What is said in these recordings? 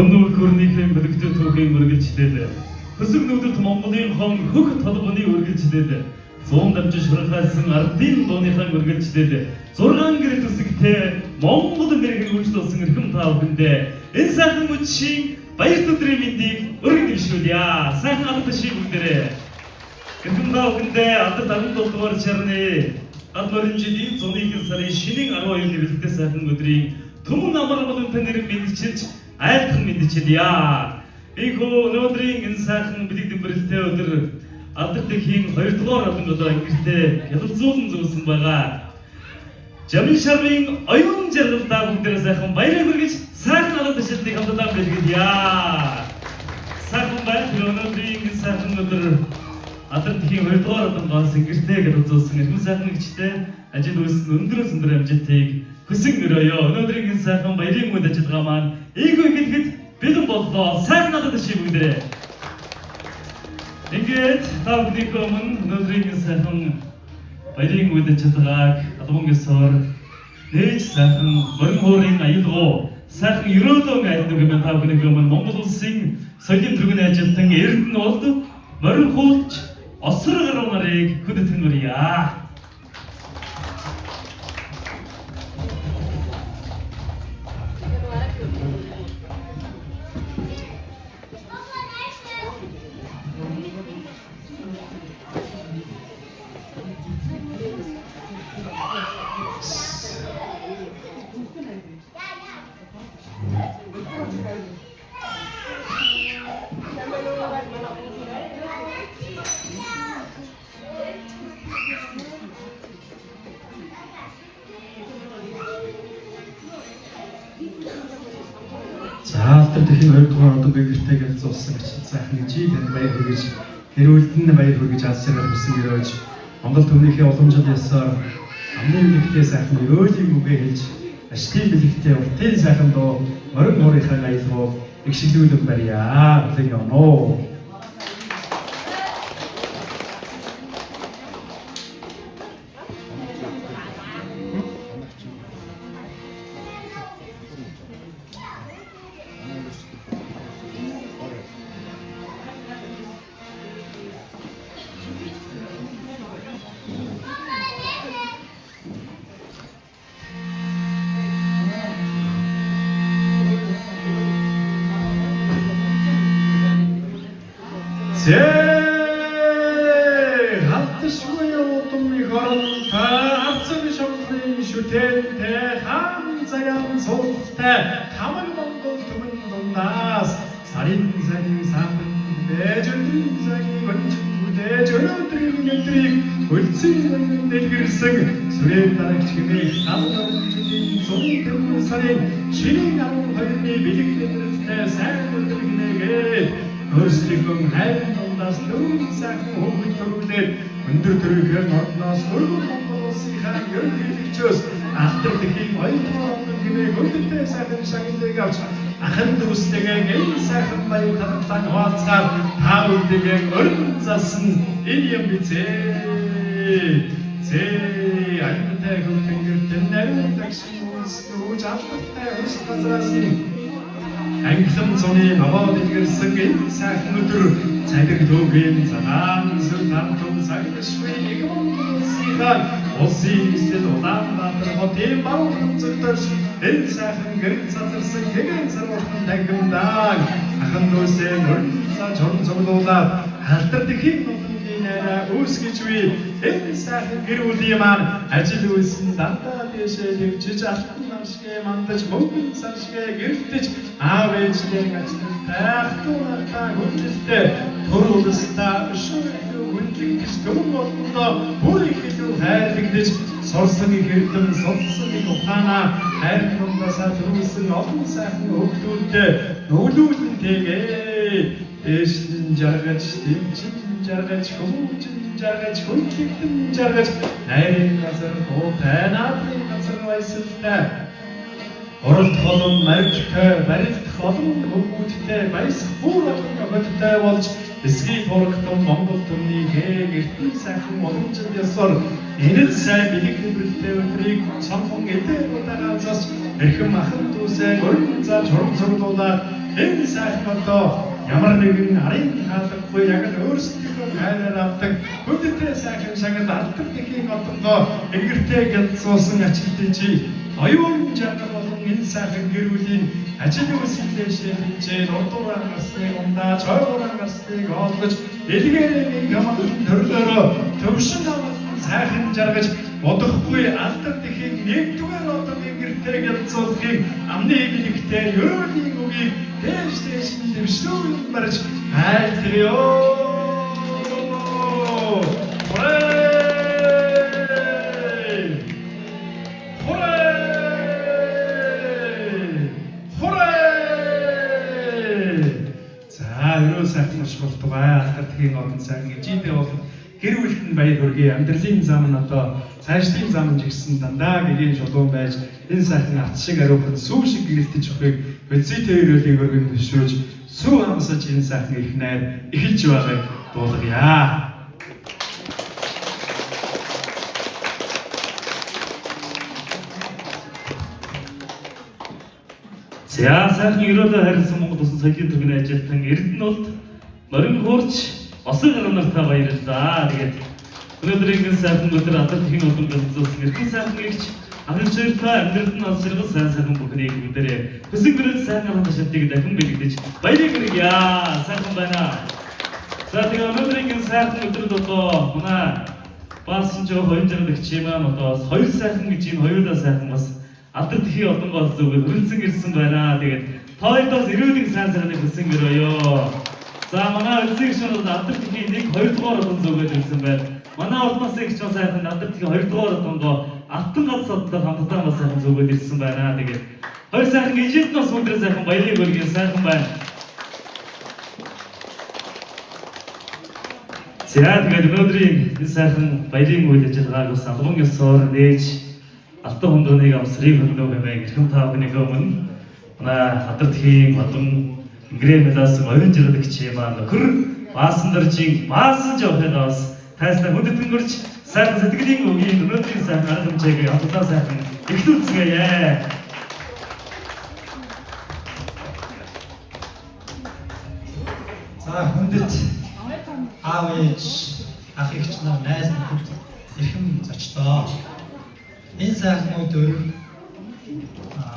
Өнөөдөр хөрнийхээ бэлэгдэл түүхийн үргэлжлээд хөсөг нүдэрт Монголын хон хөх толгоны үргэлжлээд 100 дамжин шурхайлсан ардын дууныхаа үргэлжлээд 6 гэр төсөгтэй Монгол нэрийг үйлчлүүлсэн эрхэм та бүхэндээ энэ сайхан мөчийн баяр төдрийн мэндийг өргөн дэвшүүлье. Сайхан алдар шиг бүгдээрээ эрхэм та бүхэндээ алдар 17 дугаар чарны гадмарын жилийн 101 сарын шинийн 12-ны бэлтгэл сайхан өдрийн түмэн амар болонтой нэр мэдчилж айлтхан мэдчилье. Ийхүү өнөөдрийн энэ сайхан бэлэг дэвбэрэлтэй өдөр алдар дэхийн 2 дугаар алдан одоо ингэртэй ялалзуулан зөөсөн байгаа. Жамин шарвын оюун жаргалтай бүгдээрээ сайхан баяраа хүргэж сайхан алдар шилдэг хамтдаа бэлгэлье. Сайхан баяр өнөөдрийн энэ сайхан өдөр алдар дэхийн 2 дугаар алдангаас ингэртэй ялалзуулсан эрхэм сайхан гिचтэй ажил үйлсэн өндрөөс өндөр амжилтыг хүсэн өрөөё. Өнөөдрийн энэ сайхан баярын үеийн ажиллагаа маань ийгүү ихэд бэлэн боллоо. Сайхан алдар шиг бүгдээрээ. Ингээд та бүхний өмнө өнөөдрийн энэ сайхан баярын үеийн ажиллагааг албангасаар нээж сайхан морин хуурын аюулгүй сайхан өрөөлөн айднаг юм та бүхний өмнө Монгол улсын соёлын төргөний ажилтан Эрдэнэ болд морин хуурч осрог гаруй нарыг хүндэтгэнмэрье. За алдар дэхийн 2 дугаар одоо гэртэйг ялцуулсан сайхан жий танд баяр хүргэж хэрүүлдэн баяр хүргэж алс жаргал хүсэн өрөөж Монгол төвнийхээ уламжлал ёсоор амны бэлэгтээ сайхан өрөөлийн үгээ хэлж аштын бэлэгтээ уртын сайхан дуу морин хуурынхаа аюулгүй игшилүүлэн барья. Үлэн явно. Халтшгүй удамны хорон та хавцсан шавхрын шүтэнтэй хаан заяан суултай хамаг Монгол түмэн дундаас сарын сайхан дэжүрийн цагийн гончгүүдэж өнөөдрийн өдрийг хөлцөн дэлгэрсэн сүрэн дарагч хэмээх хамгаалалтын зүүн төрмөн сарын шинийн 12-ны бэлэг дэврэлтэй сайн өдөр гинэгээд өөрсдийнхөө хайрын дундаас нүүр сайхан хөвгөл төрүүлээд өндөр төрөйгээр ордноос өргөн Монгол улсынхаа ерөнхийлөгчөөс алдар дэхийн 2 дугаар алдан гинээг өндөртэй сайхан шагналыг авч ахын дүүстэйгээ энэ сайхан баяр талбайг хуваалцгаар та бүхэндээ өргөн залсан энэ юм бизээ. Зээ альбатай хөвгөлтэн нарийн такшин үүж алдартай өрс газраас англим цоны ногоо дэлгэрсэн энэ сайхан өдөр цагт төвгийн цагаан сүр тантум цагшгүй нэг улсынхаа улсын эсрэг Улаанбаатар хотын баруун зүгтэрш энэ сайхан гэрэл цацарсан гэгэн сарвалхан тангимдаг ахын дүүсээ мөрөн цаа чорн цуглуулаад алдар дэхийн нутгийн найраа үүсгэж буй энэ сайхан гэр бүлийн маань ажил үйлсэн дандаа дэшээ дэвчиж алтан намшгэ мандаж мөнгөн саршгэ гэрэлтэж аав ээжтэй ажилттай ахтуунартаа хүндлэлтэй төр улстай өшөөрөө хүндлэгдэж түмэн болондоо бүр их илүү хайрлагдаж сурсан их эрдэм судалсан их ухаанаа хайр дундасаа төрүүлсэн олон сайхан хөвгүүдтэй нөлөөлөнтэйгээ дэшлэн жаргаж дэмчин жаргаж хүмүүжин жаргаж хүндлэгдэн жаргаж найрын газар туу тайнаатын газар байсалтай Оролт холон марилтай, барилдах олон хөвгүүдтэй баясах бүр олон ободтой болж эсгийг турагтан Монгол түмний гээ эртний сайхан боломжид ёсоор энэт сайн бэлэг хэлбэртэй өдрийг самхан эдээ удагаанаас эрхэм ахан дүүсээ өрн зааж хорон цуглуулаад энэ сайхан одоо ямар нэгэн арын хаалгагүй яг л өөрсдөө хайраар авдаг хүндэтэй сайхан шагнал алдар тэхийн одонгоо ингэртэй гялцуулсан ачилтын чи оюун жаргал болон энэ сайхан гэр бүлийн ажил үйлсэлтэй шилжиж урдуураа гарсныг ундаа чойгуураа гарсныг олгож элгээрийн гамхан төрлөөрөө төвшин амгалан сайхан жаргаж бодохгүй алдар тэхийн нэгдүгээр одоо ингэртэй гялцуулахыг амны бэлэгтэй ерөөлийн үгийг дээш нь дэвшлүүн барж айлтриё сайхан болтугай алдар тэхийн одон сайхан ижидээ бол гэр бүлд нь баяр хүргэе амьдралын зам нь одоо цаашдын зам жигсэн дандаа гэрийн шулуун байж энэ сайхан арт шиг ариухан сүү шиг гэрэлтэж өгөхийг бодистой өрөөлийн өргөн төшөөж сүү хамсаж энэ сайхан их найр эхэлж байгааг дуулгая. За сайхан өрөөлөө харилсан Монгол Улсын соёлын төвийн ажилтан Эрдэнэлт морин хуурч осол гарнартаа баярлалаа. Тэгээд өнөөдөр ингэ сайхан өдөр алдар тэхийн одон гэлцүүлсэн эрхэн сайхан эгч Анхаарчтай амьдралд нь аз жаргал сайхан бүхнийг бүгдээрээ хүсэг мөрөл сайхан хамт шатыг дахин бэлэгдэж баярыг хүргье. Сайхан байна. За тэгээд өнөөдөр ингэ сайхан өдрөд одоо манай баасан жоо хоёр жаргалагч юм аа одоо хоёр сайхан гэж энэ хоёулаа сайхан бас алдар тэхийн одонгоос зүгээр хөрөлцөн ирсэн байна. Тэгээд тойлдоос ирээдүйн сайн сайхныг хүсэн гэрөөё. За манай үлзий гişүн алдар тэхийн 1-2 дугаар одон зүгээд ирсэн байна. Манай улмаас их ч сайхан алдар тэхийн 2 дугаар одонгоо алтан галзуудтай хамтдаа бас сайхан зүгээд ирсэн байна. Тэгээд хоёр сайхан ижид нас өндөр сайхан баярыг хүргье. Сайхан байна. За тэгээд өнөөдрийн энэ сайхан баярын үйл ажиллагааг бас албан ёсоор нээж алтан хүндөөнийг авсрыг хөргөө хэмээн эрхэм та бүхнийхээ өмнө манай алдар тэхийн одон Ингрэм медалс оюун жаргалагч маань нөхөр Баасан дөржийн Баасан жохоноос тайснаа хүндэтгэнгөрч сайхан сэтгэлийн үгийн өнөөдрийн сайхан арга хэмжээг хамтдаа сайхан эхлүүлцгээе. За хүндэт аав ээж ах эгч нар найз нөхөд эрхэм зочдоо энэ сайхан өдөр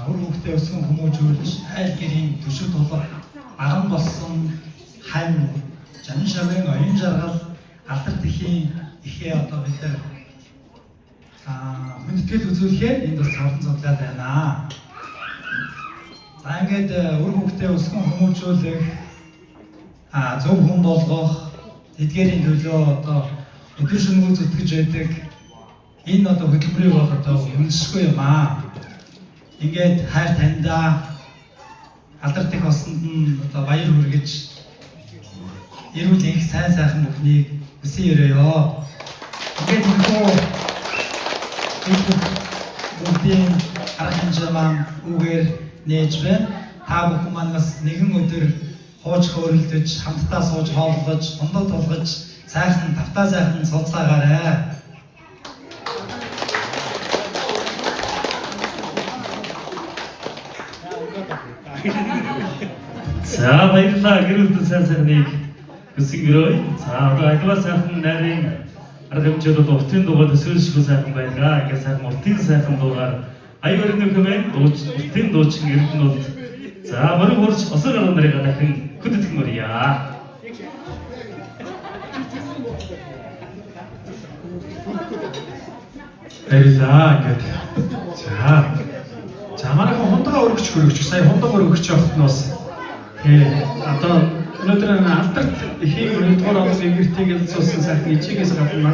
үр хөвгтэй өсгөн хүмүүжүүлж айл гэрийн төшөд толгой аган болсон хань жанин шавын оюун жаргал алдар тэхийн ихээ одоо бид нар хүндэтгэл үзүүлэхээр энд бас цавдан цуглаад байна. За ингээд үр хөвгтэй өсгөн хүмүүжүүлэх зөв хүн болгох эдгээрийн төлөө одоо өдөр шөнөгүй зүтгэж байдаг энэ одоо хөтөлбөрийг бол одоо үнэлшгүй юм аа. Ингээд хайр таньдаа алдар тэх осонд нь одоо баяр хүргэж эрүүл их сайн сайхан бүхнийг хүсэн өрөөё. Ингээд бүгдийн арга хэмжээ маань үгээр нээж байна. Та бүхэн манаас нэгэн өдөр хууч хөөрөлдөж хамтдаа сууж хооллож, дундад толгож сайхан тавтаа сайхан цуцаагаарай. За баярлалаа гэр бүлийн сайн сайхныг хүсэн өрөөе. За одоо аливаа сайхан найрын арга хэмжээд одоо уртын дуугаар төсөөлшгүй сайхан байлаа. Ингээд сайхан уртын сайхан дуугаар аягаар нэг хэмээн уртын дуучин Эрдэнэлт. За морин хуурч осол гарган нарыг дахин хүндэтгэмөрье. Баярлалаа ингээд. За манайхан хундаа өргөч хөрөгч сая хундаа өргөч явахт нь бас одоо өнөөдөр алдарт эхийн 2 дугаар олон ингэртийг ялцуулсан сайхан ичигээс гадна